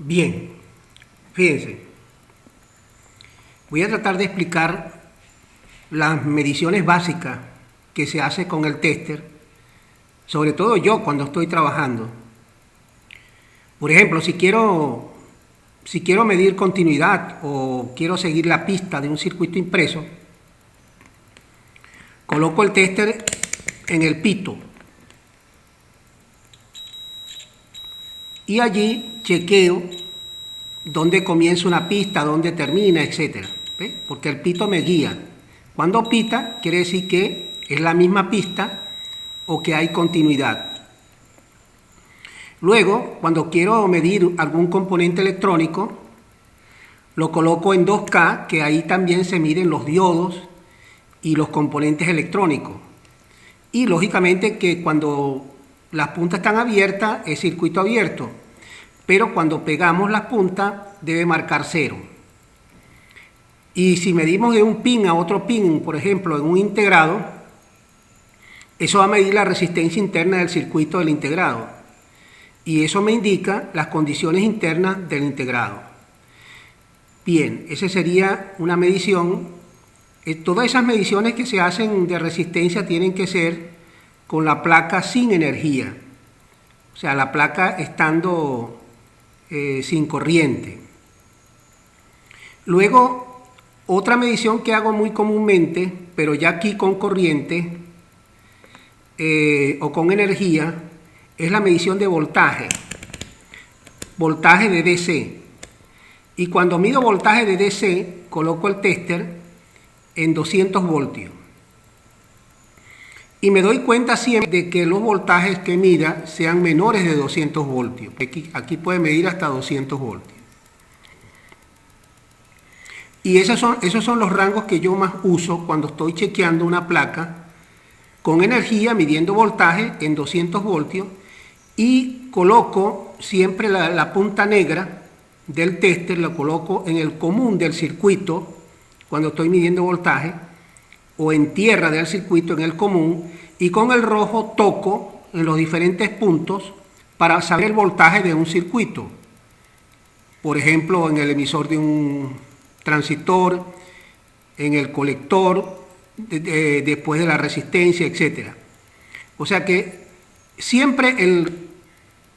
Bien, fíjense, voy a tratar de explicar las mediciones básicas que se hace con el tester, sobre todo yo cuando estoy trabajando. Por ejemplo, si quiero medir continuidad o quiero seguir la pista de un circuito impreso, coloco el tester en el pito y allí chequeo dónde comienza una pista, dónde termina, etc. ¿Ve? Porque el pito me guía. Cuando pita, quiere decir que es la misma pista o que hay continuidad. Luego, cuando quiero medir algún componente electrónico, lo coloco en 2K, que ahí también se miden los diodos y los componentes electrónicos. Y lógicamente que cuando las puntas están abiertas es circuito abierto, pero cuando pegamos las puntas debe marcar 0. Y si medimos de un pin a otro pin, por ejemplo, en un integrado, eso va a medir la resistencia interna del circuito del integrado. Y eso me indica las condiciones internas del integrado. Bien, esa sería una medición. Todas esas mediciones que se hacen de resistencia tienen que ser con la placa sin energía. O sea, la placa estando sin corriente. Luego, otra medición que hago muy comúnmente, pero ya aquí con corriente o con energía, es la medición de voltaje de DC. Y cuando mido voltaje de DC, coloco el tester en 200 voltios. Y me doy cuenta siempre de que los voltajes que mida sean menores de 200 voltios. Aquí puede medir hasta 200 voltios. Y esos son los rangos que yo más uso cuando estoy chequeando una placa con energía, midiendo voltaje en 200 voltios. Y coloco siempre la punta negra del tester, la coloco en el común del circuito cuando estoy midiendo voltaje, o en tierra del circuito en el común, y con el rojo toco en los diferentes puntos para saber el voltaje de un circuito. Por ejemplo, en el emisor de un transistor, en el colector, después de la resistencia, etc. O sea que siempre el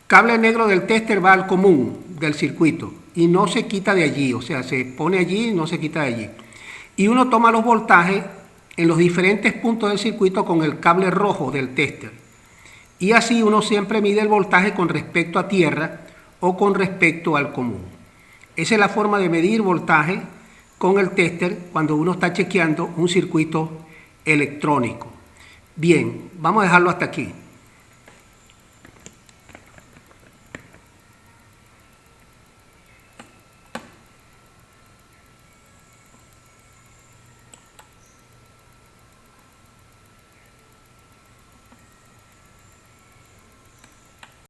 cable negro del tester va al común del circuito y no se quita de allí, o sea, se pone allí y no se quita de allí. Y uno toma los voltajes en los diferentes puntos del circuito con el cable rojo del tester. Y así uno siempre mide el voltaje con respecto a tierra o con respecto al común. Esa es la forma de medir voltaje con el tester cuando uno está chequeando un circuito electrónico. Bien, vamos a dejarlo hasta aquí.